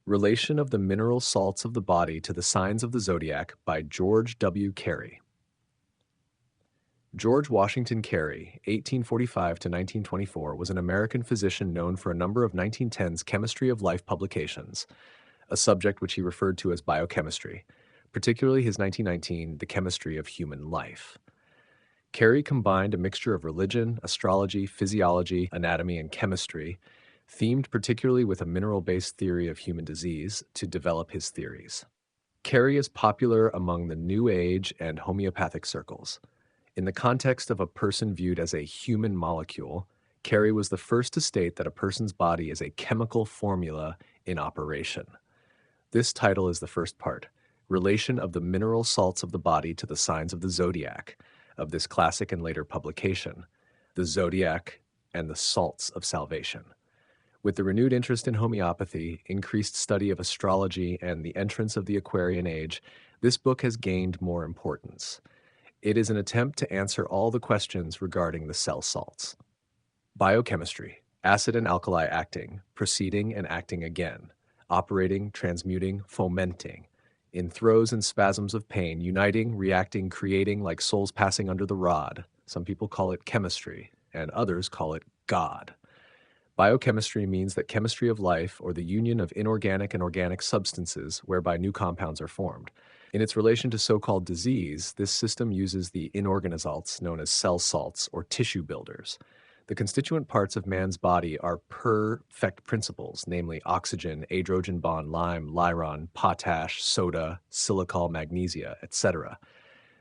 Relation of the Mineral Salts of the Body to the Signs of the Zodiac by George W. Carey. George Washington Carey, 1845 to 1924, was an American physician known for a number of 1910s chemistry of life publications, a subject which he referred to as biochemistry, particularly his 1919 The Chemistry of Human Life. Carey combined a mixture of religion, astrology, physiology, anatomy, and chemistry, themed particularly with a mineral-based theory of human disease, to develop his theories. Carey is popular among the New Age and homeopathic circles. In the context of a person viewed as a human molecule, Carey was the first to state that a person's body is a chemical formula in operation. This title is the first part, Relation of the Mineral Salts of the Body to the Signs of the Zodiac, of this classic and later publication, The Zodiac and the Salts of Salvation. With the renewed interest in homeopathy, increased study of astrology, and the entrance of the Aquarian Age, this book has gained more importance. It is an attempt to answer all the questions regarding the cell salts. Biochemistry, acid and alkali acting, proceeding and acting again, operating, transmuting, fomenting, in throes and spasms of pain, uniting, reacting, creating like souls passing under the rod. Some people call it chemistry, and others call it God. Biochemistry means that chemistry of life, or the union of inorganic and organic substances whereby new compounds are formed. In its relation to so-called disease, this system uses the inorganisalts known as cell salts or tissue builders. The constituent parts of man's body are perfect principles, namely oxygen, adrogen bond, lime, lyron, potash, soda, silicol, magnesia, etc.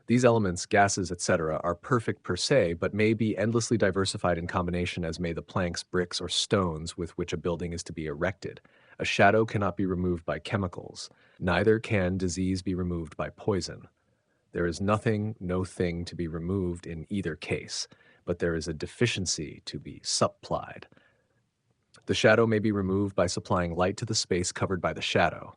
These elements, gases, etc., are perfect per se, but may be endlessly diversified in combination as may the planks, bricks, or stones with which a building is to be erected. A shadow cannot be removed by chemicals. Neither can disease be removed by poison. There is nothing, no thing to be removed in either case, but there is a deficiency to be supplied. The shadow may be removed by supplying light to the space covered by the shadow.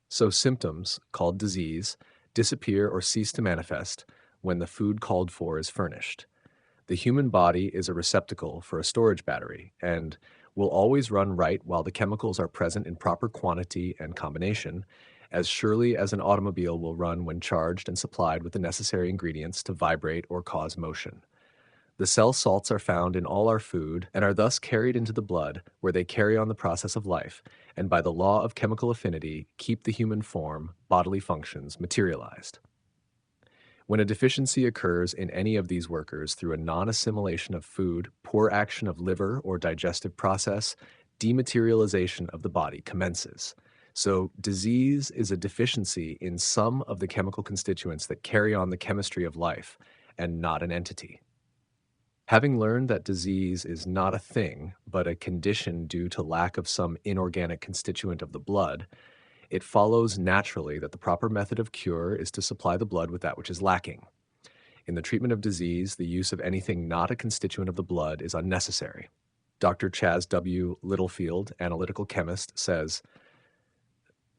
So symptoms, called disease, disappear or cease to manifest when the food called for is furnished. The human body is a receptacle for a storage battery and will always run right while the chemicals are present in proper quantity and combination, as surely as an automobile will run when charged and supplied with the necessary ingredients to vibrate or cause motion. The cell salts are found in all our food and are thus carried into the blood, where they carry on the process of life, and by the law of chemical affinity keep the human form, bodily functions, materialized. When a deficiency occurs in any of these workers through a non-assimilation of food, poor action of liver or digestive process, dematerialization of the body commences. So disease is a deficiency in some of the chemical constituents that carry on the chemistry of life, and not an entity. Having learned that disease is not a thing, but a condition due to lack of some inorganic constituent of the blood, it follows naturally that the proper method of cure is to supply the blood with that which is lacking. In the treatment of disease, the use of anything not a constituent of the blood is unnecessary. Dr. Chas W. Littlefield, analytical chemist, says,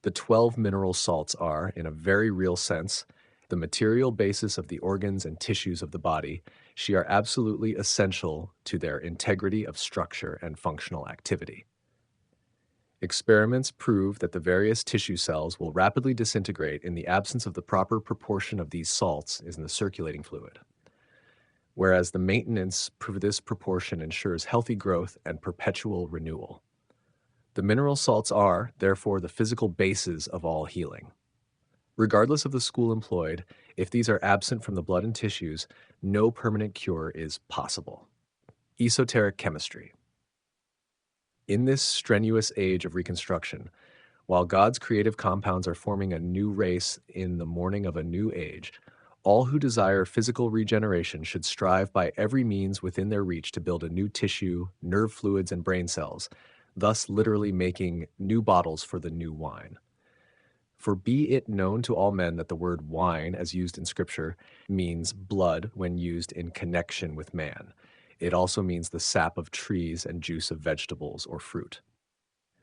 "The 12 mineral salts are, in a very real sense, the material basis of the organs and tissues of the body. She are absolutely essential to their integrity of structure and functional activity. Experiments prove that the various tissue cells will rapidly disintegrate in the absence of the proper proportion of these salts is in the circulating fluid, whereas the maintenance of this proportion ensures healthy growth and perpetual renewal. The mineral salts are, therefore, the physical bases of all healing. Regardless of the school employed, if these are absent from the blood and tissues, no permanent cure is possible." Esoteric chemistry. In this strenuous age of reconstruction, while God's creative compounds are forming a new race in the morning of a new age, all who desire physical regeneration should strive by every means within their reach to build a new tissue, nerve fluids, and brain cells, thus literally making new bottles for the new wine. For be it known to all men that the word wine, as used in Scripture, means blood when used in connection with man. It also means the sap of trees and juice of vegetables or fruit.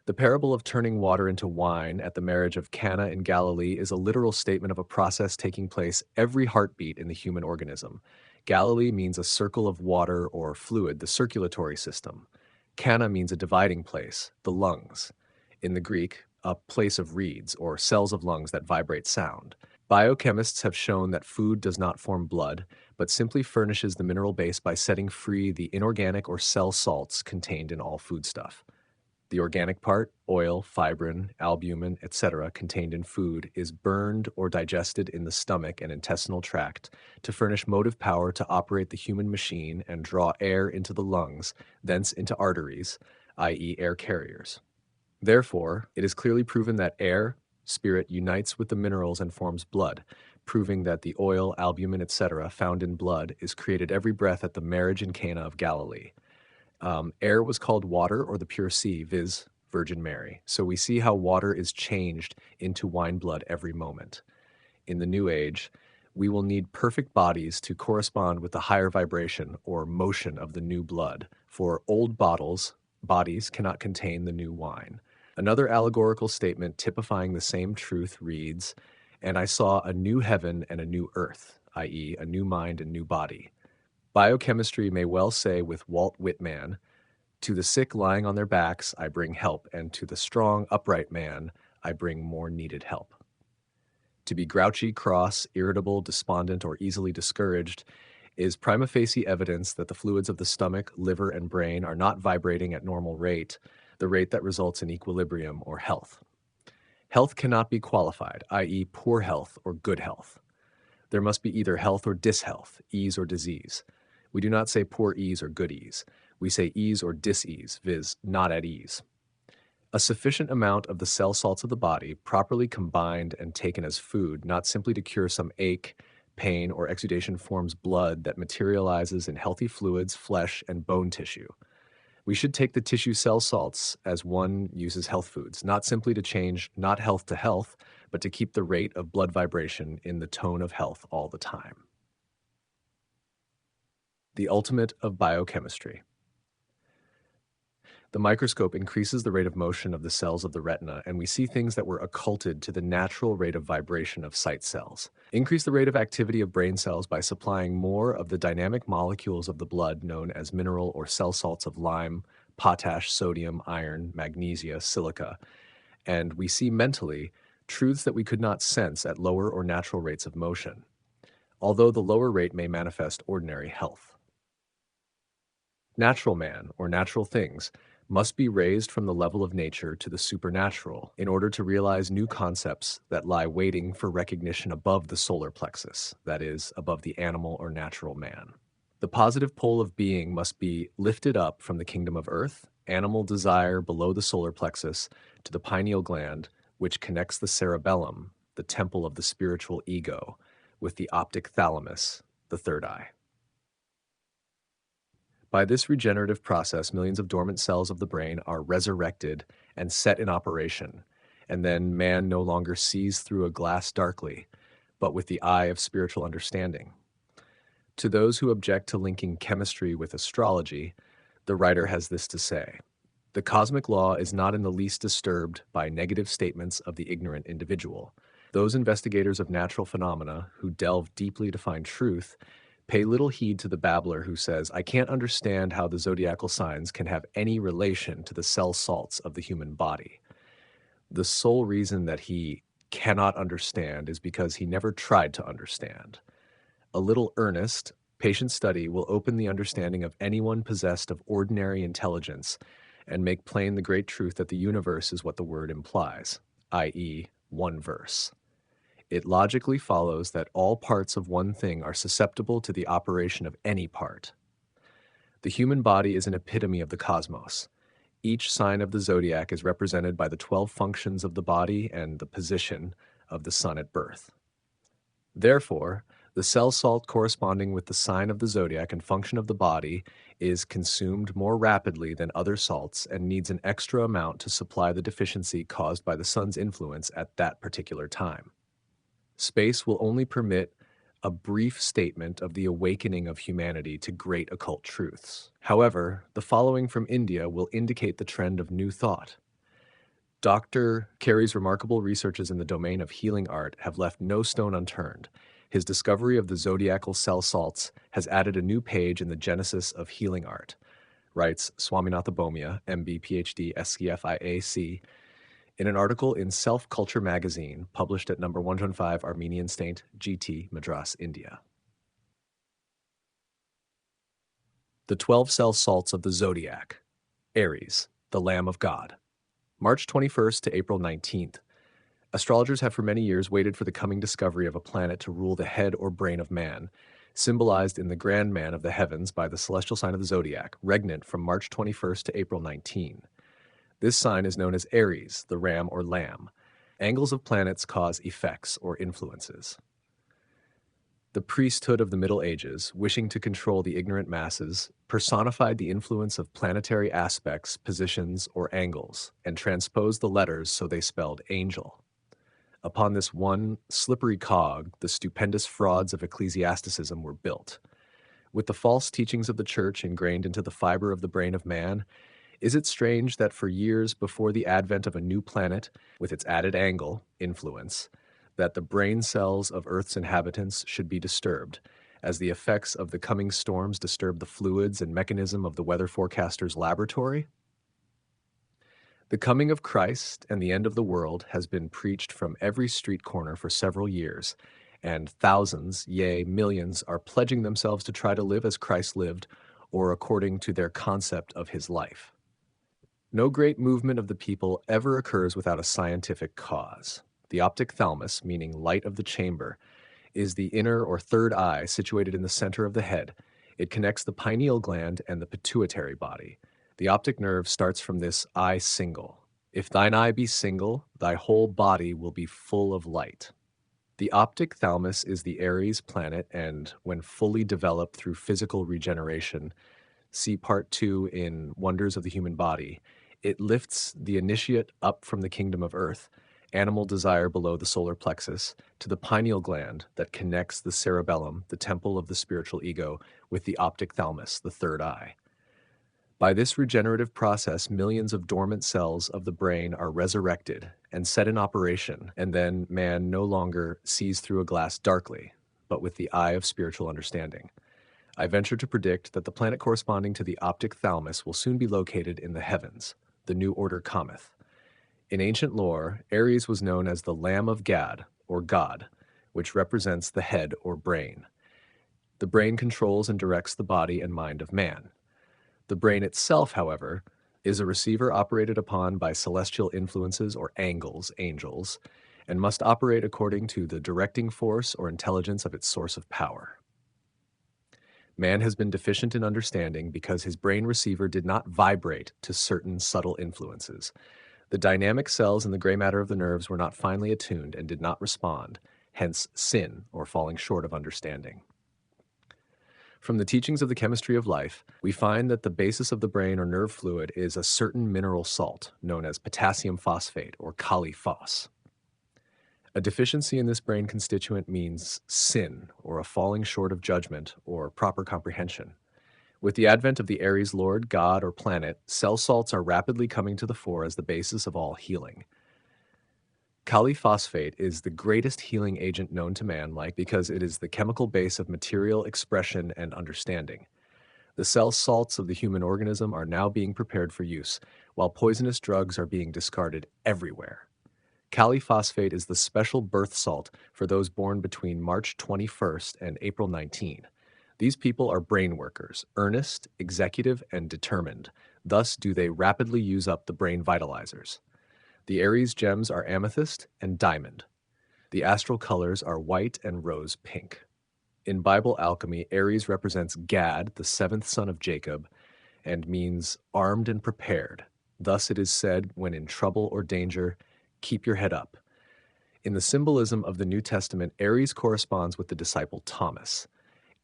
The parable of turning water into wine at the marriage of Cana in Galilee is a literal statement of a process taking place every heartbeat in the human organism. Galilee means a circle of water or fluid, the circulatory system. Cana means a dividing place, the lungs. in the Greek, a place of reeds or cells of lungs that vibrate sound. Biochemists have shown that food does not form blood, but simply furnishes the mineral base by setting free the inorganic or cell salts contained in all foodstuff. The organic part, oil, fibrin, albumin, etc., contained in food, is burned or digested in the stomach and intestinal tract to furnish motive power to operate the human machine and draw air into the lungs, thence into arteries, i.e., air carriers. Therefore, it is clearly proven that air, spirit, unites with the minerals and forms blood, proving that the oil, albumin, etc., found in blood is created every breath at the marriage in Cana of Galilee. Air was called water or the pure sea, viz., Virgin Mary. So we see how water is changed into wine blood every moment. In the New Age, we will need perfect bodies to correspond with the higher vibration or motion of the new blood, for old bodies cannot contain the new wine. Another allegorical statement typifying the same truth reads, "And I saw a new heaven and a new earth," i.e., a new mind and new body. Biochemistry may well say with Walt Whitman, "To the sick lying on their backs I bring help, and to the strong, upright man I bring more needed help." To be grouchy, cross, irritable, despondent, or easily discouraged is prima facie evidence that the fluids of the stomach, liver, and brain are not vibrating at normal rate, the rate that results in equilibrium or health. Health cannot be qualified, i.e., poor health or good health. There must be either health or dishealth, ease or disease. We do not say poor ease or good ease. We say ease or dis-ease, viz., not at ease. A sufficient amount of the cell salts of the body, properly combined and taken as food, not simply to cure some ache, pain, or exudation, forms blood that materializes in healthy fluids, flesh, and bone tissue. We should take the tissue cell salts as one uses health foods, not simply to change not health to health, but to keep the rate of blood vibration in the tone of health all the time. The ultimate of biochemistry. The microscope increases the rate of motion of the cells of the retina, and we see things that were occulted to the natural rate of vibration of sight cells. Increase the rate of activity of brain cells by supplying more of the dynamic molecules of the blood known as mineral or cell salts of lime, potash, sodium, iron, magnesia, silica, and we see mentally truths that we could not sense at lower or natural rates of motion, although the lower rate may manifest ordinary health. Natural man, or natural things, must be raised from the level of nature to the supernatural in order to realize new concepts that lie waiting for recognition above the solar plexus, that is, above the animal or natural man. The positive pole of being must be lifted up from the kingdom of earth, animal desire below the solar plexus, to the pineal gland, which connects the cerebellum, the temple of the spiritual ego, with the optic thalamus, the third eye. By this regenerative process, millions of dormant cells of the brain are resurrected and set in operation, and then man no longer sees through a glass darkly, but with the eye of spiritual understanding. To those who object to linking chemistry with astrology, the writer has this to say: "The cosmic law is not in the least disturbed by negative statements of the ignorant individual. Those investigators of natural phenomena who delve deeply to find truth pay little heed to the babbler who says, 'I can't understand how the zodiacal signs can have any relation to the cell salts of the human body.' The sole reason that he cannot understand is because he never tried to understand. A little earnest, patient study will open the understanding of anyone possessed of ordinary intelligence and make plain the great truth that the universe is what the word implies, i.e., one verse. It logically follows that all parts of one thing are susceptible to the operation of any part. The human body is an epitome of the cosmos. Each sign of the zodiac is represented by the 12 functions of the body and the position of the sun at birth. Therefore, the cell salt corresponding with the sign of the zodiac and function of the body is consumed more rapidly than other salts and needs an extra amount to supply the deficiency caused by the sun's influence at that particular time. Space will only permit a brief statement of the awakening of humanity to great occult truths. However, the following from India will indicate the trend of new thought. Dr. Carey's remarkable researches in the domain of healing art have left no stone unturned. His discovery of the zodiacal cell salts has added a new page in the genesis of healing art, writes Swaminatha Bomia, MB, PhD, SCFIAC, in an article in Self Culture magazine published at number 115 Armenian State, GT, Madras, India. The 12 cell salts of the Zodiac. Aries, the Lamb of God. March 21st to April 19th. Astrologers have for many years waited for the coming discovery of a planet to rule the head or brain of man, symbolized in the grand man of the heavens by the celestial sign of the Zodiac, regnant from March 21st to April 19. This sign is known as Aries, the ram or lamb. Angles of planets cause effects or influences. The priesthood of the Middle Ages, wishing to control the ignorant masses, personified the influence of planetary aspects, positions, or angles, and transposed the letters so they spelled angel. Upon this one slippery cog, the stupendous frauds of ecclesiasticism were built. With the false teachings of the Church ingrained into the fiber of the brain of man, is it strange that for years before the advent of a new planet, with its added angle, influence, that the brain cells of Earth's inhabitants should be disturbed, as the effects of the coming storms disturb the fluids and mechanism of the weather forecaster's laboratory? The coming of Christ and the end of the world has been preached from every street corner for several years, and thousands, yea, millions, are pledging themselves to try to live as Christ lived, or according to their concept of his life. No great movement of the people ever occurs without a scientific cause. The optic thalamus, meaning light of the chamber, is the inner or third eye situated in the center of the head. It connects the pineal gland and the pituitary body. The optic nerve starts from this eye single. If thine eye be single, thy whole body will be full of light. The optic thalamus is the Aries planet, and when fully developed through physical regeneration, see Part 2 in Wonders of the Human Body, it lifts the initiate up from the kingdom of earth, animal desire below the solar plexus, to the pineal gland that connects the cerebellum, the temple of the spiritual ego, with the optic thalamus, the third eye. By this regenerative process, millions of dormant cells of the brain are resurrected and set in operation, and then man no longer sees through a glass darkly, but with the eye of spiritual understanding. I venture to predict that the planet corresponding to the optic thalamus will soon be located in the heavens. The new order cometh. In ancient lore, Aries was known as the Lamb of Gad, or God, which represents the head or brain. The brain controls and directs the body and mind of man. The brain itself, however, is a receiver operated upon by celestial influences or angles, angels, and must operate according to the directing force or intelligence of its source of power. Man has been deficient in understanding because his brain receiver did not vibrate to certain subtle influences. The dynamic cells in the gray matter of the nerves were not finely attuned and did not respond, hence sin, or falling short of understanding. From the teachings of the chemistry of life, we find that the basis of the brain or nerve fluid is a certain mineral salt known as potassium phosphate or Kali phos. A deficiency in this brain constituent means sin, or a falling short of judgment or proper comprehension. With the advent of the Aries Lord, God, or planet, cell salts are rapidly coming to the fore as the basis of all healing. Kali phosphate is the greatest healing agent known to man, because it is the chemical base of material expression and understanding. The cell salts of the human organism are now being prepared for use, while poisonous drugs are being discarded everywhere. Kali phosphate is the special birth salt for those born between March 21st and April 19. These people are brain workers, earnest, executive, and determined. Thus do they rapidly use up the brain vitalizers. The Aries gems are amethyst and diamond. The astral colors are white and rose pink. In Bible alchemy, Aries represents Gad, the seventh son of Jacob, and means armed and prepared. Thus it is said, when in trouble or danger, keep your head up. In the symbolism of the New Testament, Aries corresponds with the disciple Thomas.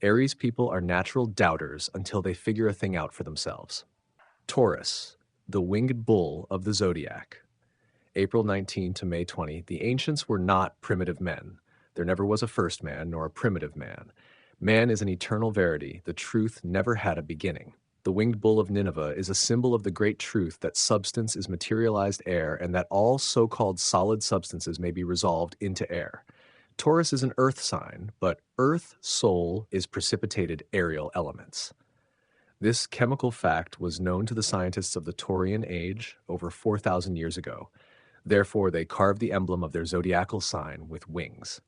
Aries people are natural doubters until they figure a thing out for themselves. Taurus, the winged bull of the Zodiac. April 19 to May 20, the ancients were not primitive men. There never was a first man nor a primitive man. Man is an eternal verity. The truth never had a beginning. The winged bull of Nineveh is a symbol of the great truth that substance is materialized air and that all so-called solid substances may be resolved into air. Taurus is an earth sign, but earth soul is precipitated aerial elements. This chemical fact was known to the scientists of the Taurian age over 4,000 years ago. Therefore, they carve the emblem of their zodiacal sign with wings.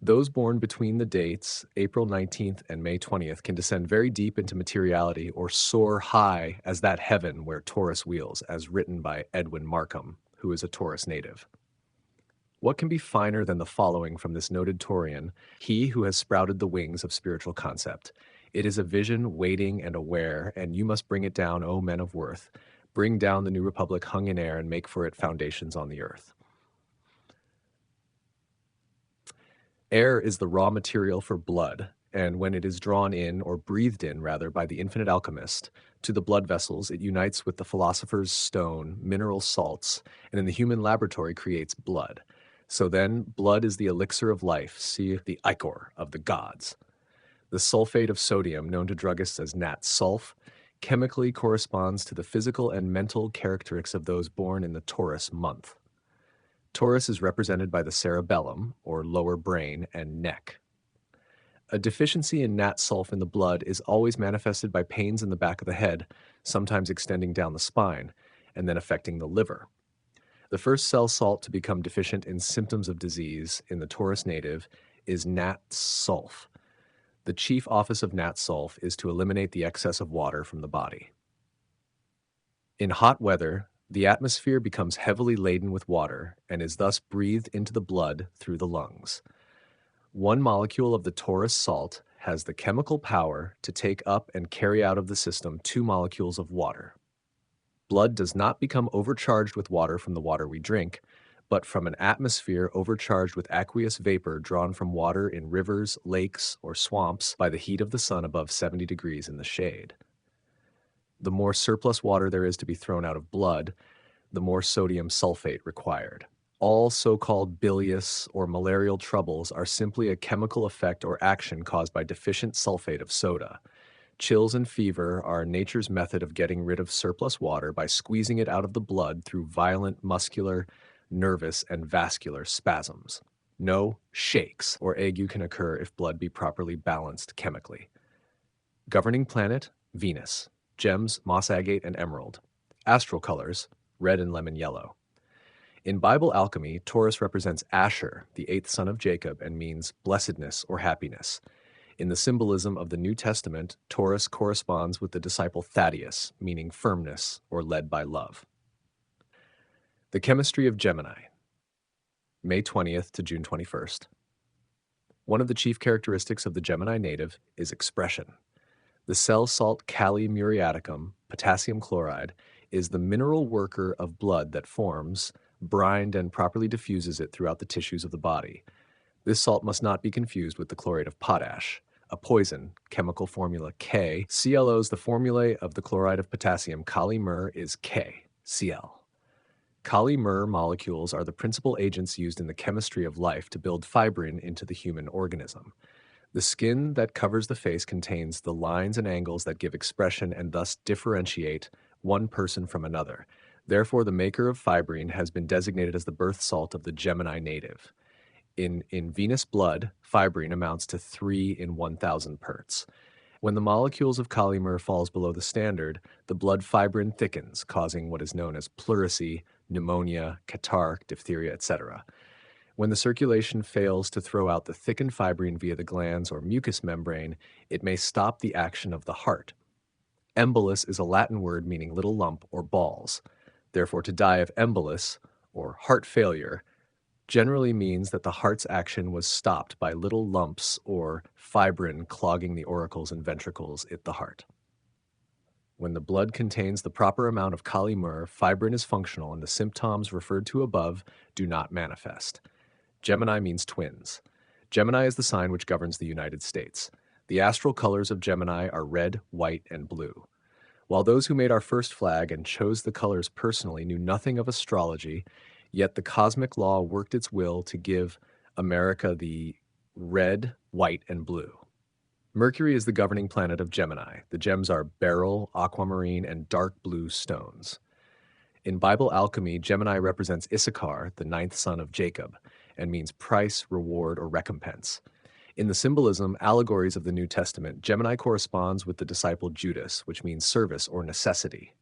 Those born between the dates April 19th and May 20th can descend very deep into materiality or soar high as that heaven where Taurus wheels, as written by Edwin Markham, who is a Taurus native. What can be finer than the following from this noted Taurian, he who has sprouted the wings of spiritual concept? It is a vision waiting and aware, and you must bring it down, O men of worth. Bring down the new republic hung in air and make for it foundations on the earth. Air is the raw material for blood, and when it is drawn in, or breathed in rather, by the infinite alchemist, to the blood vessels, it unites with the philosopher's stone, mineral salts, and in the human laboratory creates blood. So then, blood is the elixir of life, see the ichor of the gods. The sulfate of sodium, known to druggists as nat sulf, chemically corresponds to the physical and mental characteristics of those born in the Taurus month. Taurus is represented by the cerebellum, or lower brain, and neck. A deficiency in nat sulf in the blood is always manifested by pains in the back of the head, sometimes extending down the spine, and then affecting the liver. The first cell salt to become deficient in symptoms of disease in the Taurus native is nat sulf. The chief office of nat sulf is to eliminate the excess of water from the body. In hot weather, the atmosphere becomes heavily laden with water and is thus breathed into the blood through the lungs. One molecule of the Taurus salt has the chemical power to take up and carry out of the system 2 molecules of water. Blood does not become overcharged with water from the water we drink, but from an atmosphere overcharged with aqueous vapor drawn from water in rivers, lakes, or swamps by the heat of the sun above 70 degrees in the shade. The more surplus water there is to be thrown out of blood, the more sodium sulfate required. All so-called bilious or malarial troubles are simply a chemical effect or action caused by deficient sulfate of soda. Chills and fever are nature's method of getting rid of surplus water by squeezing it out of the blood through violent muscular, nervous, and vascular spasms. No shakes or ague can occur if blood be properly balanced chemically. Governing planet, Venus. Gems, moss agate, and emerald. Astral colors, red and lemon yellow. In Bible alchemy, Taurus represents Asher, the 8th son of Jacob, and means blessedness or happiness. In the symbolism of the New Testament, Taurus corresponds with the disciple Thaddeus, meaning firmness or led by love. The chemistry of Gemini. May 20th to June 21st. One of the chief characteristics of the Gemini native is expression. The cell salt Kali muriaticum, potassium chloride, is the mineral worker of blood that forms, brined, and properly diffuses it throughout the tissues of the body. This salt must not be confused with the chlorate of potash, a poison, chemical formula K. ClOs, the formulae of the chloride of potassium Kali mur is K, Cl. Kali mur molecules are the principal agents used in the chemistry of life to build fibrin into the human organism. The skin that covers the face contains the lines and angles that give expression and thus differentiate one person from another. Therefore, the maker of fibrin has been designated as the birth salt of the Gemini native. In venous blood, fibrin amounts to 3 in 1,000 parts. When the molecules of Kali mur falls below the standard, the blood fibrin thickens, causing what is known as pleurisy, pneumonia, catarrh, diphtheria, etc. When the circulation fails to throw out the thickened fibrin via the glands or mucous membrane, it may stop the action of the heart. Embolus is a Latin word meaning little lump or balls. Therefore, to die of embolus, or heart failure, generally means that the heart's action was stopped by little lumps or fibrin clogging the auricles and ventricles at the heart. When the blood contains the proper amount of Kali mur, fibrin is functional and the symptoms referred to above do not manifest. Gemini means twins. Gemini is the sign which governs the United States. The astral colors of Gemini are red, white, and blue. While those who made our first flag and chose the colors personally knew nothing of astrology, yet the cosmic law worked its will to give America the red, white, and blue. Mercury is the governing planet of Gemini. The gems are beryl, aquamarine, and dark blue stones. In Bible alchemy, Gemini represents Issachar, the 9th son of Jacob, and means price, reward, or recompense. In the symbolism, allegories of the New Testament, Gemini corresponds with the disciple Judas, which means service or necessity.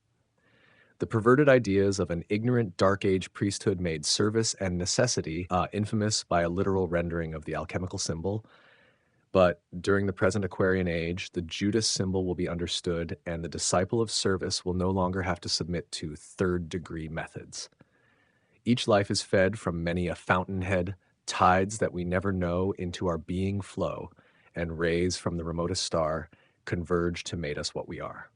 The perverted ideas of an ignorant Dark Age priesthood made service and necessity infamous by a literal rendering of the alchemical symbol. But during the present Aquarian age, the Judas symbol will be understood, and the disciple of service will no longer have to submit to third-degree methods. Each life is fed from many a fountainhead, tides that we never know into our being flow, and rays from the remotest star converge to make us what we are.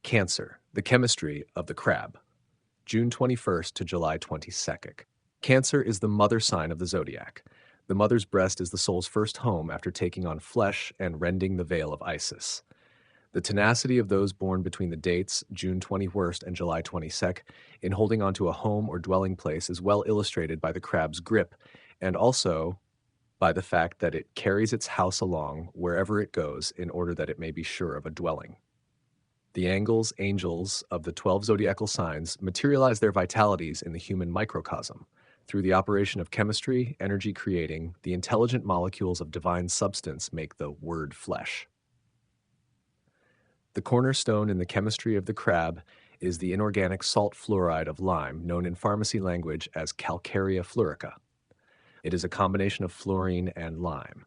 Cancer, the chemistry of the crab. June 21st to July 22nd. Cancer is the mother sign of the zodiac. The mother's breast is the soul's first home after taking on flesh and rending the veil of Isis. The tenacity of those born between the dates, June 21st and July 22nd, in holding onto a home or dwelling place is well illustrated by the crab's grip, and also by the fact that it carries its house along wherever it goes in order that it may be sure of a dwelling. The angels of the 12 zodiacal signs materialize their vitalities in the human microcosm. Through the operation of chemistry, energy creating, the intelligent molecules of divine substance make the word flesh. The cornerstone in the chemistry of the crab is the inorganic salt fluoride of lime, known in pharmacy language as calcarea fluorica. It is a combination of fluorine and lime.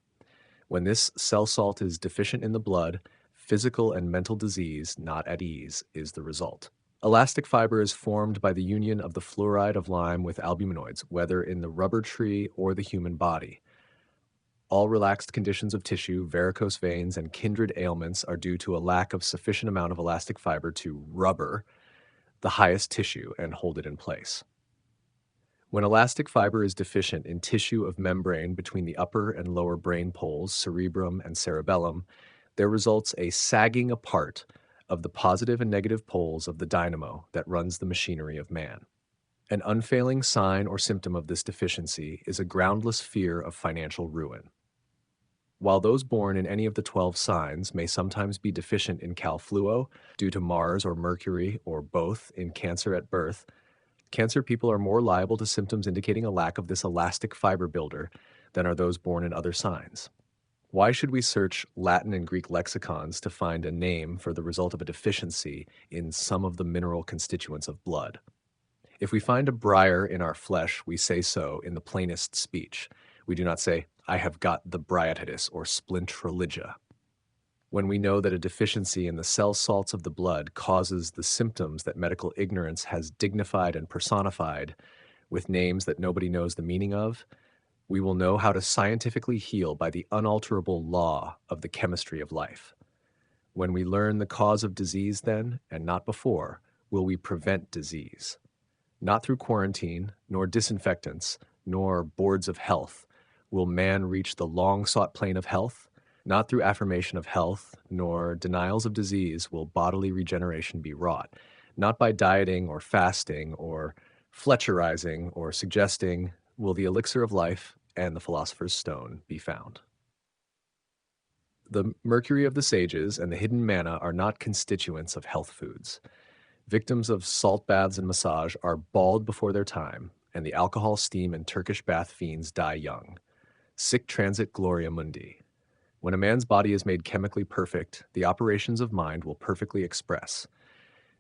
When this cell salt is deficient in the blood, physical and mental disease, not at ease, is the result. Elastic fiber is formed by the union of the fluoride of lime with albuminoids, whether in the rubber tree or the human body. All relaxed conditions of tissue, varicose veins, and kindred ailments are due to a lack of sufficient amount of elastic fiber to rubber the highest tissue and hold it in place. When elastic fiber is deficient in tissue of membrane between the upper and lower brain poles, cerebrum and cerebellum, there results a sagging apart of the positive and negative poles of the dynamo that runs the machinery of man. An unfailing sign or symptom of this deficiency is a groundless fear of financial ruin. While those born in any of the 12 signs may sometimes be deficient in calfluo due to Mars or Mercury or both in Cancer at birth, Cancer people are more liable to symptoms indicating a lack of this elastic fiber builder than are those born in other signs. Why should we search Latin and Greek lexicons to find a name for the result of a deficiency in some of the mineral constituents of blood? If we find a briar in our flesh, we say so in the plainest speech. We do not say, I have got the bryatitis or splintroligia. When we know that a deficiency in the cell salts of the blood causes the symptoms that medical ignorance has dignified and personified with names that nobody knows the meaning of, we will know how to scientifically heal by the unalterable law of the chemistry of life. When we learn the cause of disease then, and not before, will we prevent disease. Not through quarantine, nor disinfectants, nor boards of health, will man reach the long-sought plane of health. Not through affirmation of health, nor denials of disease will bodily regeneration be wrought. Not by dieting or fasting or Fletcherizing or suggesting will the elixir of life and the philosopher's stone be found. The mercury of the sages and the hidden manna are not constituents of health foods. Victims of salt baths and massage are bald before their time, and the alcohol, steam, and Turkish bath fiends die young. Sic transit gloria mundi. When a man's body is made chemically perfect, the operations of mind will perfectly express.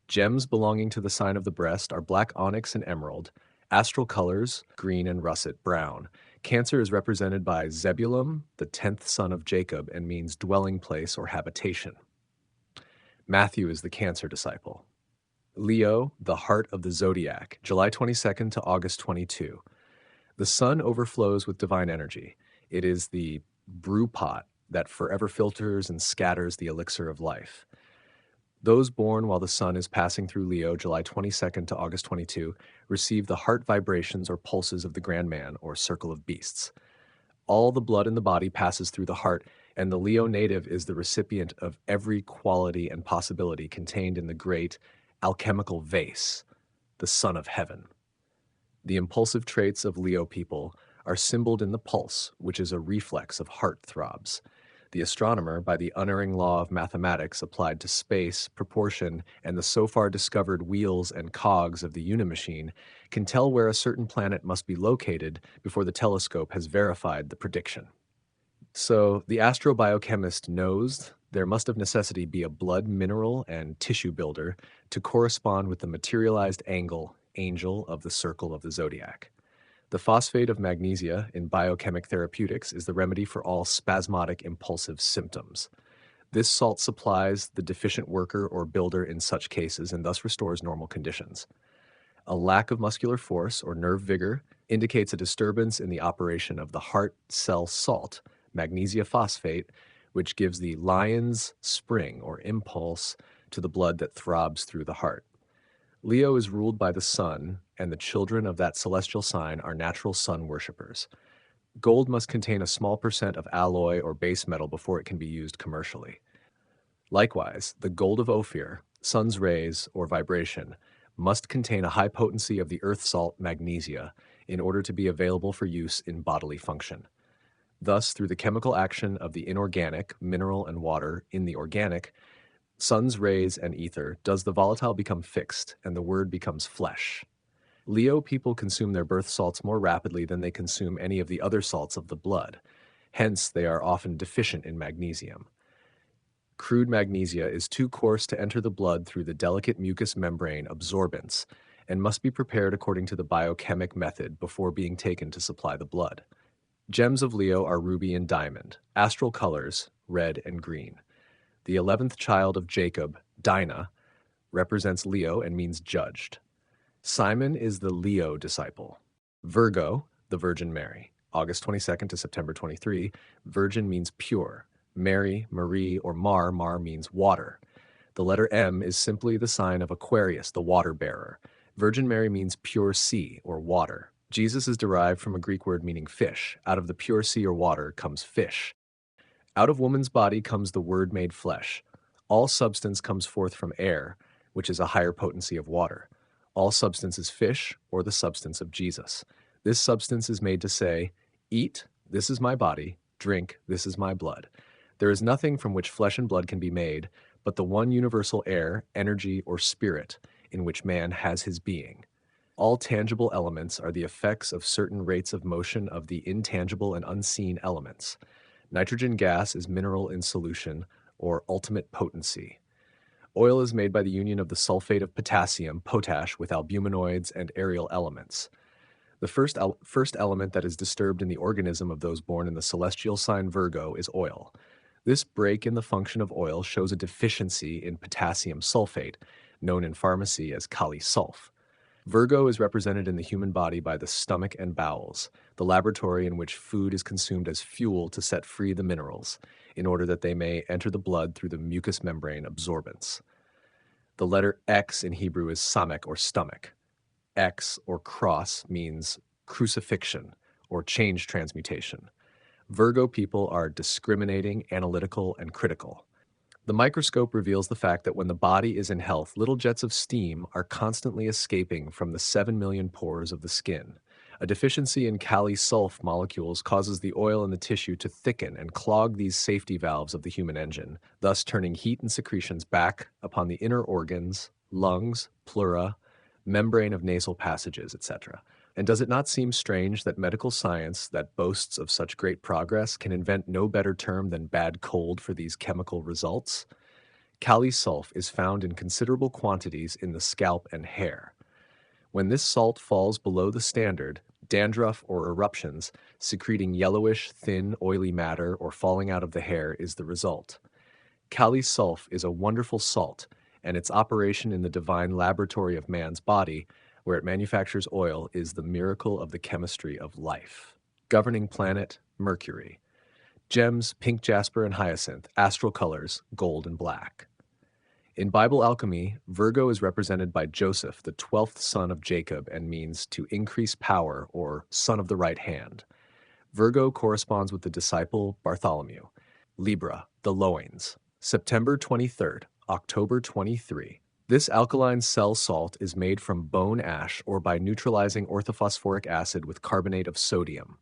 Gems belonging to the sign of the breast are black onyx and emerald, astral colors, green and russet brown. Cancer is represented by Zebulun, the 10th son of Jacob, and means dwelling place or habitation. Matthew is the Cancer disciple. Leo, the heart of the zodiac, July 22nd to August 22. The sun overflows with divine energy. It is the brew pot that forever filters and scatters the elixir of life. Those born while the sun is passing through Leo, July 22nd to August 22, receive the heart vibrations or pulses of the grand man or circle of beasts. All the blood in the body passes through the heart, and the Leo native is the recipient of every quality and possibility contained in the great alchemical vase, the Son of Heaven. The impulsive traits of Leo people are symboled in the pulse, which is a reflex of heart throbs. The astronomer, by the unerring law of mathematics applied to space, proportion, and the so far discovered wheels and cogs of the unimachine, can tell where a certain planet must be located before the telescope has verified the prediction. So the astrobiochemist knows there must of necessity be a blood mineral and tissue builder to correspond with the materialized angel of the circle of the zodiac. The phosphate of magnesia in biochemic therapeutics is the remedy for all spasmodic impulsive symptoms. This salt supplies the deficient worker or builder in such cases and thus restores normal conditions. A lack of muscular force or nerve vigor indicates a disturbance in the operation of the heart cell salt, magnesia phosphate, which gives the lion's spring or impulse to the blood that throbs through the heart. Leo is ruled by the sun, and the children of that celestial sign are natural sun worshippers. Gold must contain a small percent of alloy or base metal before it can be used commercially. Likewise, the gold of Ophir, sun's rays, or vibration, must contain a high potency of the earth salt magnesia in order to be available for use in bodily function. Thus, through the chemical action of the inorganic, mineral, and water in the organic, sun's rays and ether, does the volatile become fixed, and the word becomes flesh. Leo people consume their birth salts more rapidly than they consume any of the other salts of the blood. Hence, they are often deficient in magnesium. Crude magnesia is too coarse to enter the blood through the delicate mucous membrane absorbents and must be prepared according to the biochemic method before being taken to supply the blood. Gems of Leo are ruby and diamond, astral colors, red and green. The 11th child of Jacob, Dinah, represents Leo and means judged. Simon is the Leo disciple. Virgo, the Virgin Mary. August 22nd to September 23, virgin means pure. Mary, Marie, or Mar means water. The letter M is simply the sign of Aquarius, the water bearer. Virgin Mary means pure sea or water. Jesus is derived from a Greek word meaning fish. Out of the pure sea or water comes fish. Out of woman's body comes the Word made flesh. All substance comes forth from air, which is a higher potency of water. All substance is fish, or the substance of Jesus. This substance is made to say, "Eat, this is my body, drink, this is my blood." There is nothing from which flesh and blood can be made, but the one universal air, energy, or spirit, in which man has his being. All tangible elements are the effects of certain rates of motion of the intangible and unseen elements. Nitrogen gas is mineral in solution, or ultimate potency. Oil is made by the union of the sulfate of potassium, potash, with albuminoids and aerial elements. The first element that is disturbed in the organism of those born in the celestial sign Virgo is oil. This break in the function of oil shows a deficiency in potassium sulfate, known in pharmacy as Kali sulf. Virgo is represented in the human body by the stomach and bowels, the laboratory in which food is consumed as fuel to set free the minerals, in order that they may enter the blood through the mucous membrane absorbents. The letter X in Hebrew is samek, or stomach. X, or cross, means crucifixion, or change transmutation. Virgo people are discriminating, analytical, and critical. The microscope reveals the fact that when the body is in health, little jets of steam are constantly escaping from the 7 million pores of the skin. A deficiency in Kali sulf molecules causes the oil in the tissue to thicken and clog these safety valves of the human engine, thus turning heat and secretions back upon the inner organs, lungs, pleura, membrane of nasal passages, etc. And does it not seem strange that medical science, that boasts of such great progress, can invent no better term than bad cold for these chemical results? Kali sulf is found in considerable quantities in the scalp and hair. When this salt falls below the standard, dandruff or eruptions, secreting yellowish, thin, oily matter, or falling out of the hair is the result. Kali sulf is a wonderful salt, and its operation in the divine laboratory of man's body, where it manufactures oil, is the miracle of the chemistry of life. Governing planet, Mercury. Gems, pink jasper and hyacinth. Astral colors, gold and black. In Bible alchemy, Virgo is represented by Joseph, the 12th son of Jacob, and means to increase power, or son of the right hand. Virgo corresponds with the disciple Bartholomew. Libra, the loins. September 23rd, October 23. This alkaline cell salt is made from bone ash or by neutralizing orthophosphoric acid with carbonate of sodium.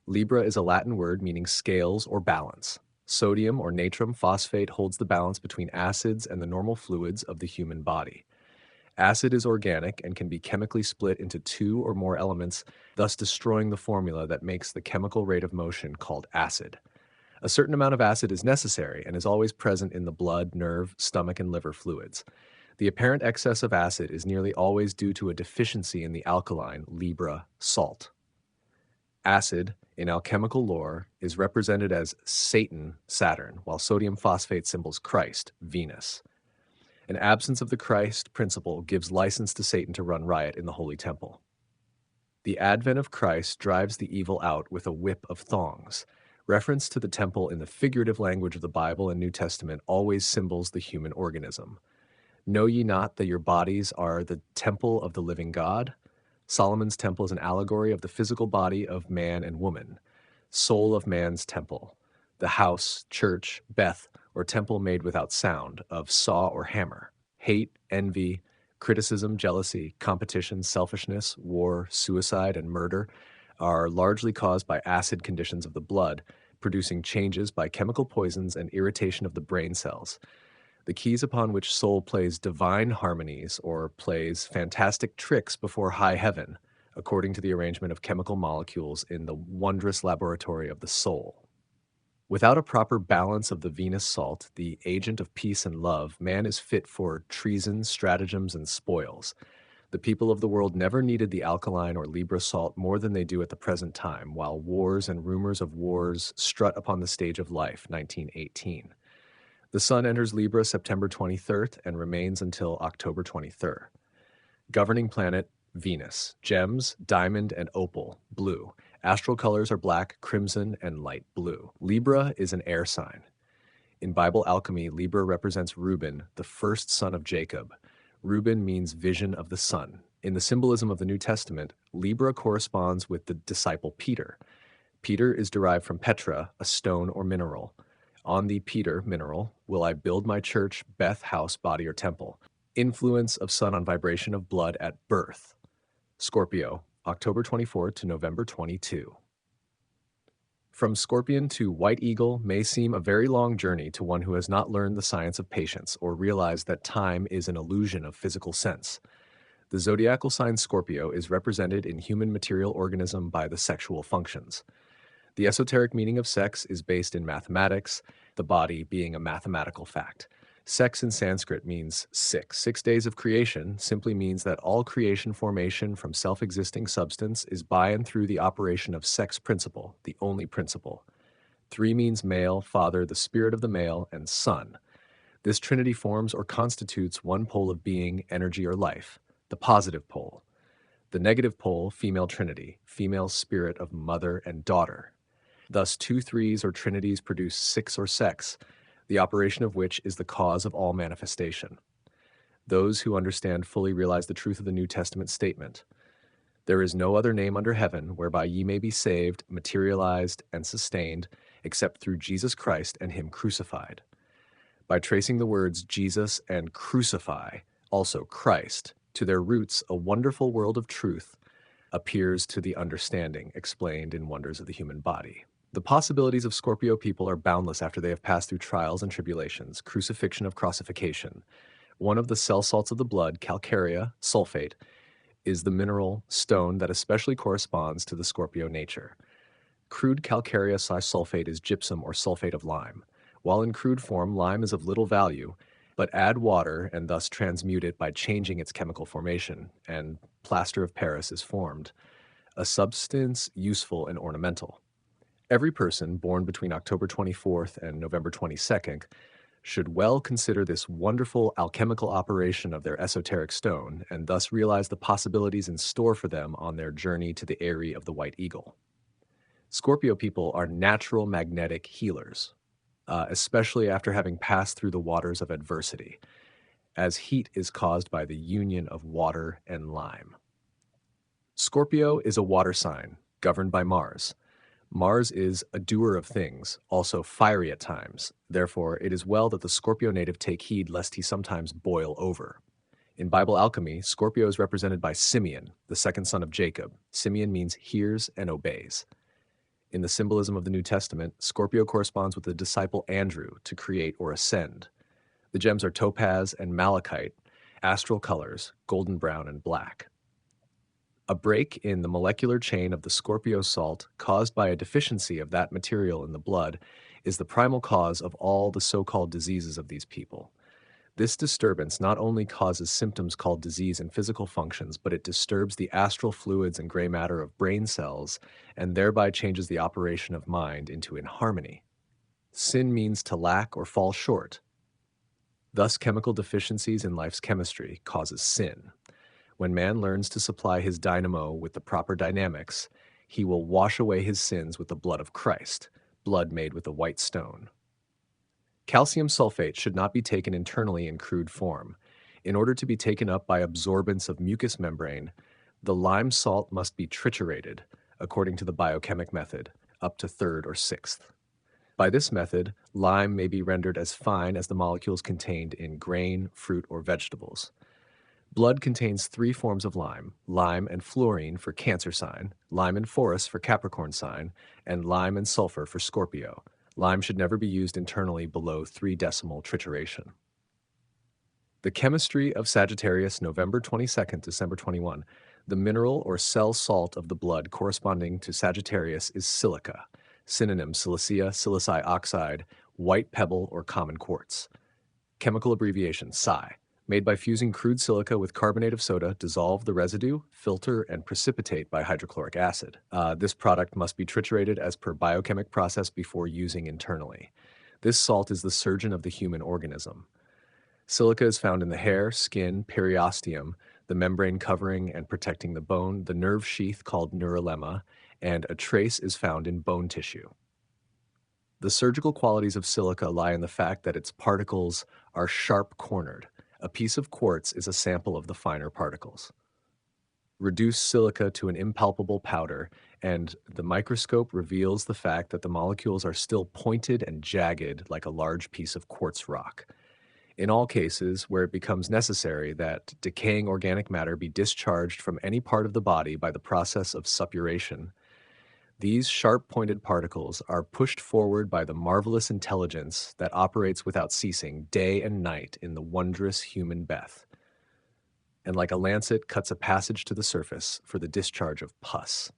Libra is a Latin word meaning scales or balance. Sodium or natrum phosphate holds the balance between acids and the normal fluids of the human body. Acid is organic and can be chemically split into 2 or more elements, thus destroying the formula that makes the chemical rate of motion called acid. A certain amount of acid is necessary and is always present in the blood, nerve, stomach, and liver fluids. The apparent excess of acid is nearly always due to a deficiency in the alkaline Libra salt. Acid, in alchemical lore, is represented as Satan, Saturn, while sodium phosphate symbols Christ, Venus. An absence of the Christ principle gives license to Satan to run riot in the holy temple. The advent of Christ drives the evil out with a whip of thongs. Reference to the temple in the figurative language of the Bible and New Testament always symbols the human organism. Know ye not that your bodies are the temple of the living God? Solomon's temple is an allegory of the physical body of man and woman, soul of man's temple, the house, church, beth, or temple made without sound, of saw or hammer. Hate, envy, criticism, jealousy, competition, selfishness, war, suicide, and murder are largely caused by acid conditions of the blood, producing changes by chemical poisons and irritation of the brain cells. The keys upon which soul plays divine harmonies or plays fantastic tricks before high heaven, according to the arrangement of chemical molecules in the wondrous laboratory of the soul. Without a proper balance of the Venus salt, the agent of peace and love, man is fit for treason, stratagems, and spoils. The people of the world never needed the alkaline or Libra salt more than they do at the present time, while wars and rumors of wars strut upon the stage of life, 1918. The sun enters Libra September 23rd and remains until October 23rd. Governing planet, Venus. Gems, diamond and opal, blue. Astral colors are black, crimson, and light blue. Libra is an air sign. In Bible alchemy, Libra represents Reuben, the first son of Jacob. Reuben means vision of the sun. In the symbolism of the New Testament, Libra corresponds with the disciple Peter. Peter is derived from Petra, a stone or mineral. On the Peter mineral will I build my church, Beth, house, body, or temple. Influence of sun on vibration of blood at birth. Scorpio, October 24 to November 22. From Scorpion to White Eagle may seem a very long journey to one who has not learned the science of patience or realized that time is an illusion of physical sense. The zodiacal sign Scorpio is represented in human material organism by the sexual functions. The esoteric meaning of sex is based in mathematics, the body being a mathematical fact. Sex in Sanskrit means six. 6 days of creation simply means that all creation formation from self-existing substance is by and through the operation of sex principle, the only principle. 3 means male, father, the spirit of the male, and son. This trinity forms or constitutes one pole of being, energy, or life, the positive pole. The negative pole, female trinity, female spirit of mother and daughter. Thus, 2 threes or trinities produce 6 or sex, the operation of which is the cause of all manifestation. Those who understand fully realize the truth of the New Testament statement. There is no other name under heaven whereby ye may be saved, materialized, and sustained, except through Jesus Christ and Him crucified. By tracing the words Jesus and crucify, also Christ, to their roots, a wonderful world of truth appears to the understanding, explained in Wonders of the Human Body. The possibilities of Scorpio people are boundless after they have passed through trials and tribulations, crucifixion of crossification. One of the cell salts of the blood, calcarea, sulfate, is the mineral stone that especially corresponds to the Scorpio nature. Crude calcarea/sulfate is gypsum or sulfate of lime. While in crude form, lime is of little value, but add water and thus transmute it by changing its chemical formation, and plaster of Paris is formed, a substance useful and ornamental. Every person born between October 24th and November 22nd should well consider this wonderful alchemical operation of their esoteric stone and thus realize the possibilities in store for them on their journey to the eyrie of the White Eagle. Scorpio people are natural magnetic healers, especially after having passed through the waters of adversity, as heat is caused by the union of water and lime. Scorpio is a water sign governed by Mars. Mars is a doer of things, also fiery at times. Therefore, it is well that the Scorpio native take heed lest he sometimes boil over. In Bible alchemy, Scorpio is represented by Simeon, the second son of Jacob. Simeon means hears and obeys. In the symbolism of the New Testament, Scorpio corresponds with the disciple Andrew to create or ascend. The gems are topaz and malachite, astral colors, golden brown and black. A break in the molecular chain of the Scorpio salt caused by a deficiency of that material in the blood is the primal cause of all the so-called diseases of these people. This disturbance not only causes symptoms called disease in physical functions, but it disturbs the astral fluids and gray matter of brain cells and thereby changes the operation of mind into inharmony. Sin means to lack or fall short. Thus, chemical deficiencies in life's chemistry causes sin. When man learns to supply his dynamo with the proper dynamics, he will wash away his sins with the blood of Christ, blood made with a white stone. Calcium sulfate should not be taken internally in crude form. In order to be taken up by absorbance of mucous membrane, the lime salt must be triturated, according to the biochemic method, up to third or sixth. By this method, lime may be rendered as fine as the molecules contained in grain, fruit, or vegetables. Blood contains three forms of lime: lime and fluorine for Cancer sign, lime and phorus for Capricorn sign, and lime and sulfur for Scorpio. Lime should never be used internally below 3 decimal trituration. The chemistry of Sagittarius, November 22nd, December 21. The mineral or cell salt of the blood corresponding to Sagittarius is silica. Synonym: silicea, silicide oxide, white pebble, or common quartz. Chemical abbreviation: Psi. Made by fusing crude silica with carbonate of soda, dissolve the residue, filter, and precipitate by hydrochloric acid. This product must be triturated as per biochemic process before using internally. This salt is the surgeon of the human organism. Silica is found in the hair, skin, periosteum, the membrane covering and protecting the bone, the nerve sheath called neurolemma, and a trace is found in bone tissue. The surgical qualities of silica lie in the fact that its particles are sharp-cornered. A piece of quartz is a sample of the finer particles. Reduce silica to an impalpable powder, and the microscope reveals the fact that the molecules are still pointed and jagged like a large piece of quartz rock. In all cases where it becomes necessary that decaying organic matter be discharged from any part of the body by the process of suppuration, these sharp-pointed particles are pushed forward by the marvelous intelligence that operates without ceasing day and night in the wondrous human Beth, and like a lancet cuts a passage to the surface for the discharge of pus.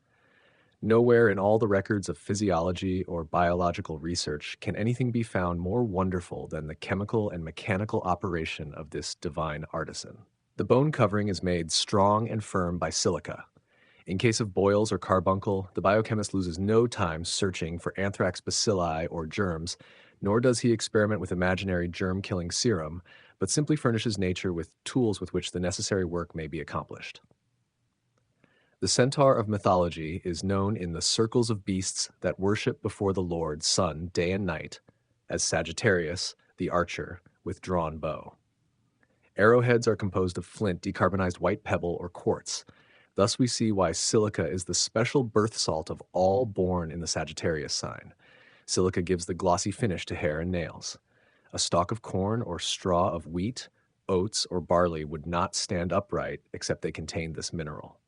Nowhere in all the records of physiology or biological research can anything be found more wonderful than the chemical and mechanical operation of this divine artisan. The bone covering is made strong and firm by silica. In case of boils or carbuncle, the biochemist loses no time searching for anthrax bacilli or germs, nor does he experiment with imaginary germ-killing serum, but simply furnishes nature with tools with which the necessary work may be accomplished. The centaur of mythology is known in the circles of beasts that worship before the Lord, sun, day and night, as Sagittarius, the archer, with drawn bow. Arrowheads are composed of flint, decarbonized white pebble, or quartz. Thus we see why silica is the special birth salt of all born in the Sagittarius sign. Silica gives the glossy finish to hair and nails. A stalk of corn or straw of wheat, oats, or barley would not stand upright except they contained this mineral.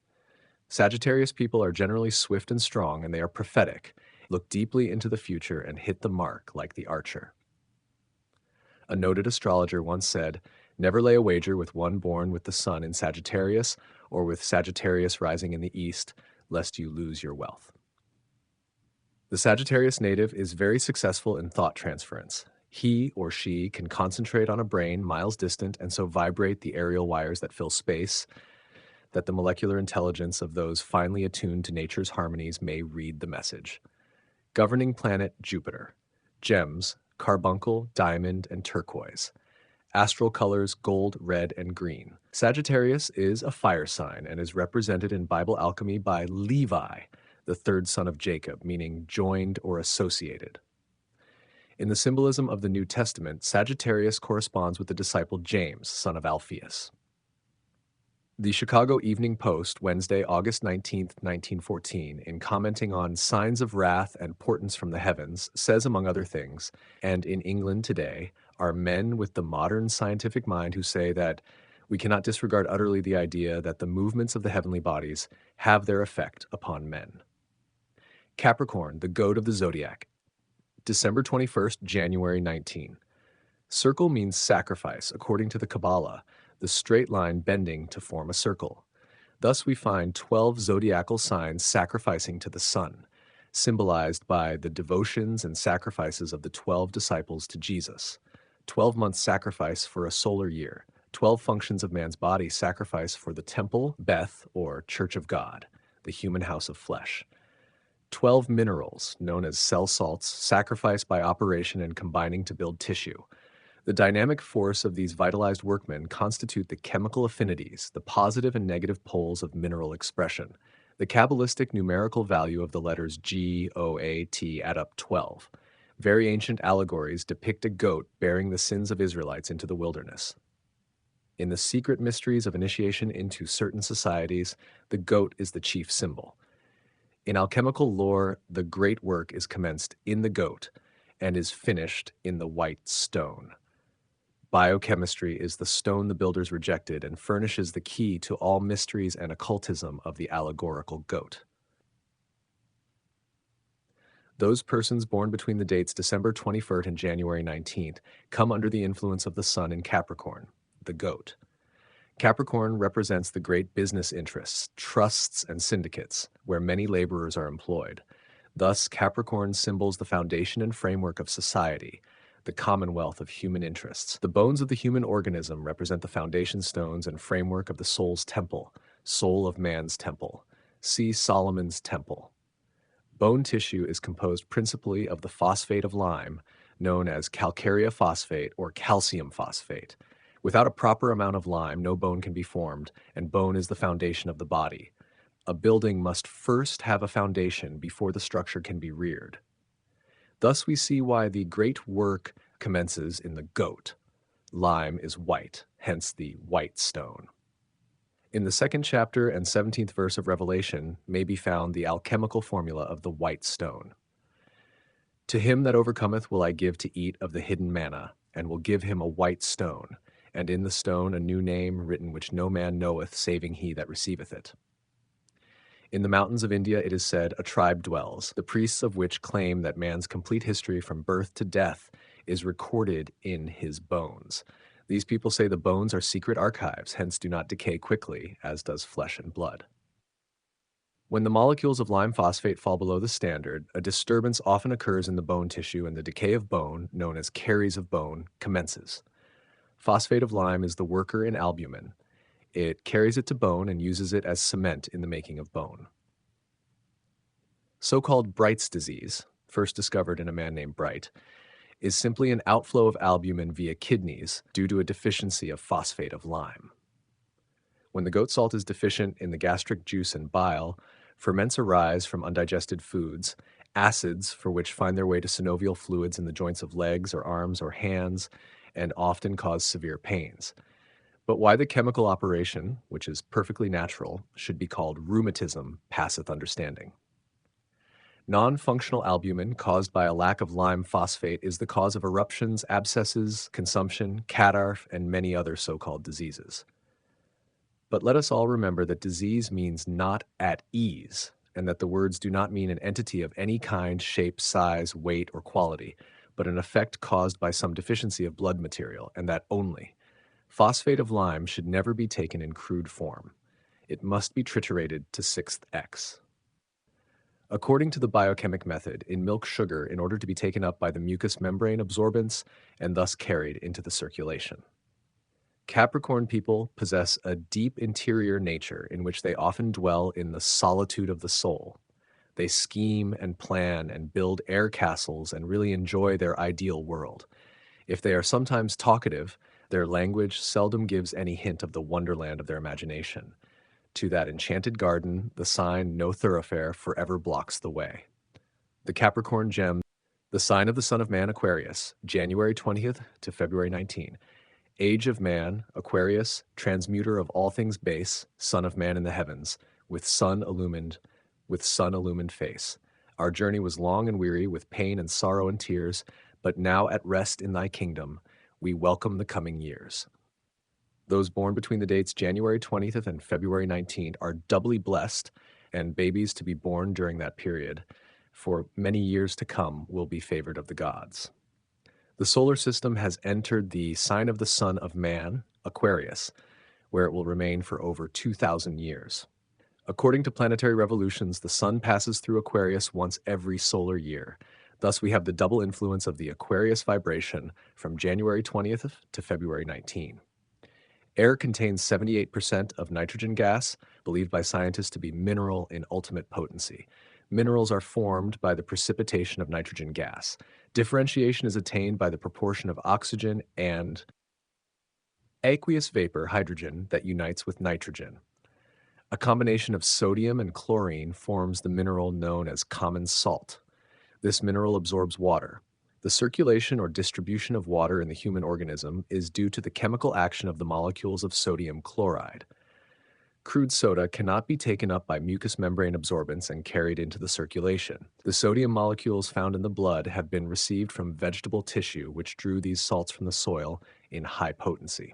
Sagittarius people are generally swift and strong, and they are prophetic, look deeply into the future, and hit the mark like the archer. A noted astrologer once said, "Never lay a wager with one born with the sun in Sagittarius or with Sagittarius rising in the east, lest you lose your wealth." The Sagittarius native is very successful in thought transference. He or she can concentrate on a brain miles distant and so vibrate the aerial wires that fill space, that the molecular intelligence of those finely attuned to nature's harmonies may read the message. Governing planet Jupiter. Gems: carbuncle, diamond, and turquoise. Astral colors: gold, red, and green. Sagittarius is a fire sign and is represented in Bible alchemy by Levi, the third son of Jacob, meaning joined or associated. In the symbolism of the New Testament, Sagittarius corresponds with the disciple James, son of Alphaeus. The Chicago Evening Post, Wednesday, August 19, 1914, in commenting on signs of wrath and portents from the heavens, says, among other things, "And in England today are men with the modern scientific mind who say that we cannot disregard utterly the idea that the movements of the heavenly bodies have their effect upon men." Capricorn, the goat of the Zodiac. December 21st, January 19. Circle means sacrifice, according to the Kabbalah, the straight line bending to form a circle. Thus we find 12 zodiacal signs sacrificing to the sun. symbolized by the devotions and sacrifices of the 12 disciples to Jesus. 12 months sacrifice for a solar year. 12 functions of man's body sacrifice for the temple, Beth, or Church of God, the human house of flesh. 12 minerals, known as cell salts, sacrificed by operation and combining to build tissue. The dynamic force of these vitalized workmen constitute the chemical affinities, the positive and negative poles of mineral expression. The Kabbalistic numerical value of the letters G, O, A, T add up 12. Very ancient allegories depict a goat bearing the sins of Israelites into the wilderness. In the secret mysteries of initiation into certain societies, the goat is the chief symbol. In alchemical lore, the great work is commenced in the goat and is finished in the white stone. Biochemistry is the stone the builders rejected and furnishes the key to all mysteries and occultism of the allegorical goat. Those persons born between the dates December 21st and January 19th come under the influence of the sun in Capricorn, the goat. Capricorn represents the great business interests, trusts, and syndicates, where many laborers are employed. Thus, Capricorn symbols the foundation and framework of society, the commonwealth of human interests. The bones of the human organism represent the foundation stones and framework of the soul's temple, soul of man's temple. See Solomon's temple. Bone tissue is composed principally of the phosphate of lime, known as calcarea phosphate or calcium phosphate. Without a proper amount of lime, no bone can be formed, and bone is the foundation of the body. A building must first have a foundation before the structure can be reared. Thus we see why the great work commences in the goat. Lime is white, hence the white stone. In the 2nd chapter and 17th verse of Revelation may be found the alchemical formula of the white stone. To him that overcometh will I give to eat of the hidden manna, and will give him a white stone, and in the stone a new name written which no man knoweth saving he that receiveth it. In the mountains of India, it is said, a tribe dwells, the priests of which claim that man's complete history from birth to death is recorded in his bones. These people say the bones are secret archives, hence do not decay quickly, as does flesh and blood. When the molecules of lime phosphate fall below the standard, a disturbance often occurs in the bone tissue and the decay of bone, known as caries of bone, commences. Phosphate of lime is the worker in albumin. It carries it to bone and uses it as cement in the making of bone. So-called Bright's disease, first discovered in a man named Bright, is simply an outflow of albumin via kidneys due to a deficiency of phosphate of lime. When the goat salt is deficient in the gastric juice and bile, ferments arise from undigested foods, acids for which find their way to synovial fluids in the joints of legs or arms or hands, and often cause severe pains. But why the chemical operation, which is perfectly natural, should be called rheumatism passeth understanding. Non-functional albumin caused by a lack of lime phosphate is the cause of eruptions, abscesses, consumption, catarrh, and many other so-called diseases. But let us all remember that disease means not at ease, and that the words do not mean an entity of any kind, shape, size, weight, or quality, but an effect caused by some deficiency of blood material, and that only. Phosphate of lime should never be taken in crude form. It must be triturated to 6th X. According to the biochemic method, in milk sugar in order to be taken up by the mucous membrane absorbents and thus carried into the circulation. Capricorn people possess a deep interior nature in which they often dwell in the solitude of the soul. They scheme and plan and build air castles and really enjoy their ideal world. If they are sometimes talkative, their language seldom gives any hint of the wonderland of their imagination. To that enchanted garden, the sign no thoroughfare forever blocks the way. The Capricorn gem, the sign of the Son of Man, Aquarius, January 20th to February 19. Age of man, Aquarius, transmuter of all things base, Son of Man in the heavens, with sun illumined face. Our journey was long and weary, with pain and sorrow and tears, but now at rest in thy kingdom, we welcome the coming years. Those born between the dates January 20th and February 19th are doubly blessed, and babies to be born during that period, for many years to come, will be favored of the gods. The solar system has entered the sign of the Son of Man, Aquarius, where it will remain for over 2,000 years. According to planetary revolutions, the sun passes through Aquarius once every solar year. Thus, we have the double influence of the Aquarius vibration from January 20th to February 19. Air contains 78% of nitrogen gas, believed by scientists to be mineral in ultimate potency. Minerals are formed by the precipitation of nitrogen gas. Differentiation is attained by the proportion of oxygen and aqueous vapor, hydrogen, that unites with nitrogen. A combination of sodium and chlorine forms the mineral known as common salt. This mineral absorbs water. The circulation or distribution of water in the human organism is due to the chemical action of the molecules of sodium chloride. Crude soda cannot be taken up by mucous membrane absorbents and carried into the circulation. The sodium molecules found in the blood have been received from vegetable tissue, which drew these salts from the soil in high potency.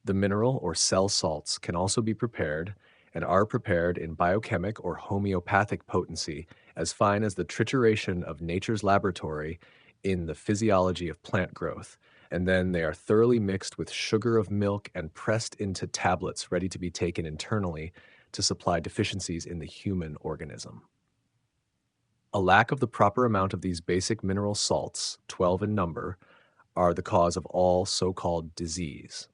The mineral or cell salts can also be prepared and are prepared in biochemic or homeopathic potency as fine as the trituration of nature's laboratory in the physiology of plant growth, and then they are thoroughly mixed with sugar of milk and pressed into tablets ready to be taken internally to supply deficiencies in the human organism. A lack of the proper amount of these basic mineral salts, 12 in number, are the cause of all so-called disease.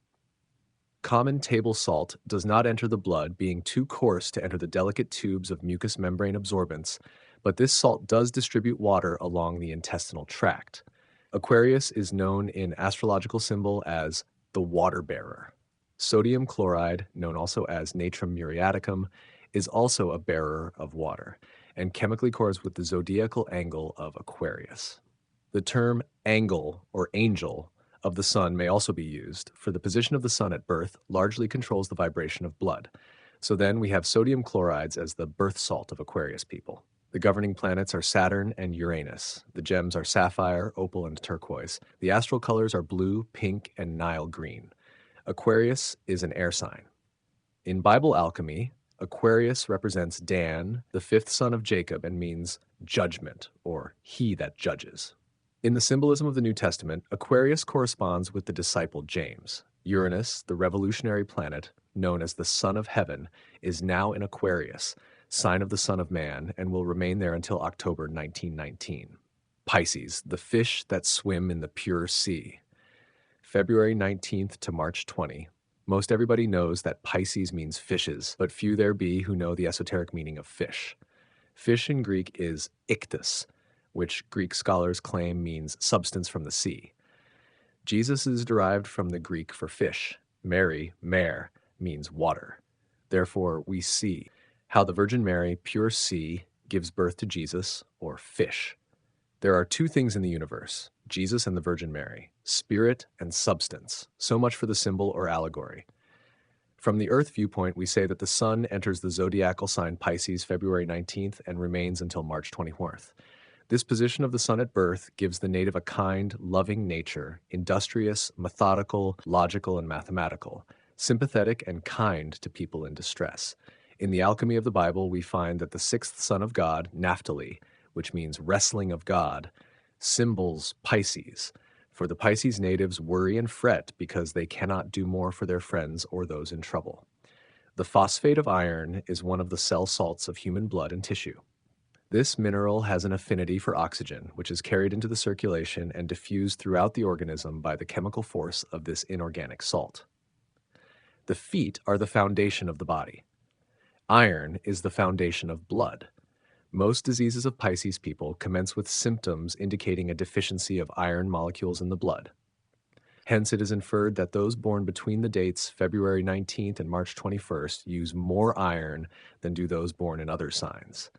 Common table salt does not enter the blood, being too coarse to enter the delicate tubes of mucous membrane absorbents, but this salt does distribute water along the intestinal tract. Aquarius is known in astrological symbol as the water bearer. Sodium chloride, known also as natrum muriaticum, is also a bearer of water, and chemically corresponds with the zodiacal angle of Aquarius. The term angle or angel of the sun may also be used, for the position of the sun at birth largely controls the vibration of blood. So then we have sodium chlorides as the birth salt of Aquarius people. The governing planets are Saturn and Uranus. The gems are sapphire, opal, and turquoise. The astral colors are blue, pink, and Nile green. Aquarius is an air sign. In Bible alchemy, Aquarius represents Dan, the fifth son of Jacob, and means judgment, or he that judges. In the symbolism of the New Testament, Aquarius corresponds with the disciple James. Uranus, the revolutionary planet, known as the Son of Heaven, is now in Aquarius, sign of the Son of Man, and will remain there until October 1919. Pisces, the fish that swim in the pure sea. February 19th to March 20. Most everybody knows that Pisces means fishes, but few there be who know the esoteric meaning of fish. Fish in Greek is ichthys, which Greek scholars claim means substance from the sea. Jesus is derived from the Greek for fish. Mary, mare, means water. Therefore, we see how the Virgin Mary, pure sea, gives birth to Jesus, or fish. There are two things in the universe, Jesus and the Virgin Mary, spirit and substance. So much for the symbol or allegory. From the Earth viewpoint, we say that the sun enters the zodiacal sign Pisces February 19th and remains until March 24th. This position of the sun at birth gives the native a kind, loving nature, industrious, methodical, logical, and mathematical, sympathetic and kind to people in distress. In the alchemy of the Bible, we find that the sixth son of God, Naphtali, which means wrestling of God, symbols Pisces. For the Pisces natives worry and fret because they cannot do more for their friends or those in trouble. The phosphate of iron is one of the cell salts of human blood and tissue. This mineral has an affinity for oxygen, which is carried into the circulation and diffused throughout the organism by the chemical force of this inorganic salt. The feet are the foundation of the body. Iron is the foundation of blood. Most diseases of Pisces people commence with symptoms indicating a deficiency of iron molecules in the blood. Hence, it is inferred that those born between the dates February 19th and March 21st use more iron than do those born in other signs.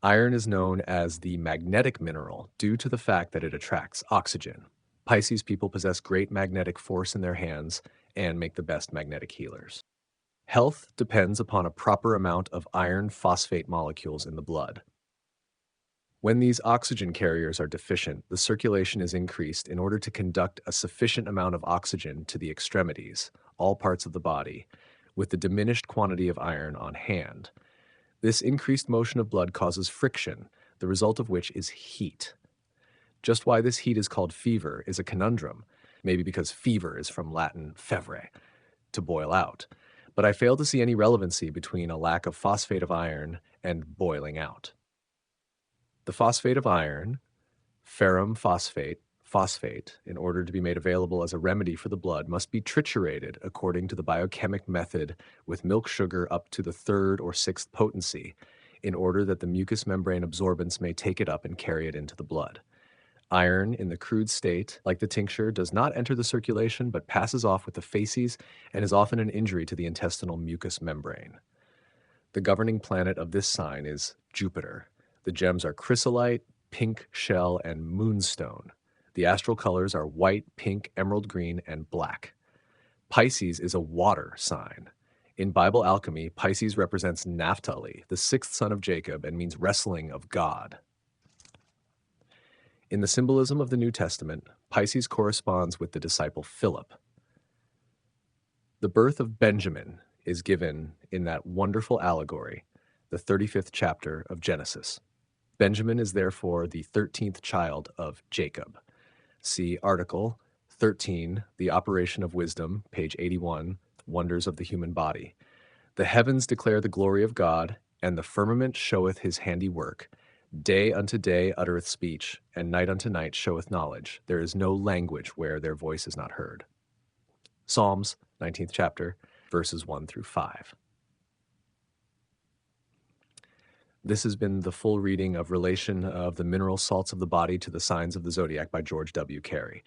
Iron is known as the magnetic mineral due to the fact that it attracts oxygen. Pisces people possess great magnetic force in their hands and make the best magnetic healers. Health depends upon a proper amount of iron phosphate molecules in the blood. When these oxygen carriers are deficient, the circulation is increased in order to conduct a sufficient amount of oxygen to the extremities, all parts of the body, with the diminished quantity of iron on hand. This increased motion of blood causes friction, the result of which is heat. Just why this heat is called fever is a conundrum, maybe because fever is from Latin fevere, to boil out. but I fail to see any relevancy between a lack of phosphate of iron and boiling out. The phosphate of iron, ferrum phosphate, in order to be made available as a remedy for the blood, must be triturated according to the biochemic method with milk sugar up to the third or sixth potency, in order that the mucous membrane absorbents may take it up and carry it into the blood. Iron, in the crude state, like the tincture, does not enter the circulation but passes off with the faeces and is often an injury to the intestinal mucous membrane. The governing planet of this sign is Jupiter. The gems are chrysolite, pink shell, and moonstone. The astral colors are white, pink, emerald green, and black. Pisces is a water sign. In Bible alchemy, Pisces represents Naphtali, the sixth son of Jacob, and means wrestling of God. In the symbolism of the New Testament, Pisces corresponds with the disciple Philip. The birth of Benjamin is given in that wonderful allegory, the 35th chapter of Genesis. Benjamin is therefore the 13th child of Jacob. See article 13, The Operation of Wisdom, page 81, Wonders of the Human Body. The heavens declare the glory of God, and the firmament showeth his handiwork. Day unto day uttereth speech, and night unto night showeth knowledge. There is no language where their voice is not heard. Psalms, 19th chapter, verses 1 through 5. This has been the full reading of Relation of the Mineral Salts of the Body to the Signs of the Zodiac by George W. Carey.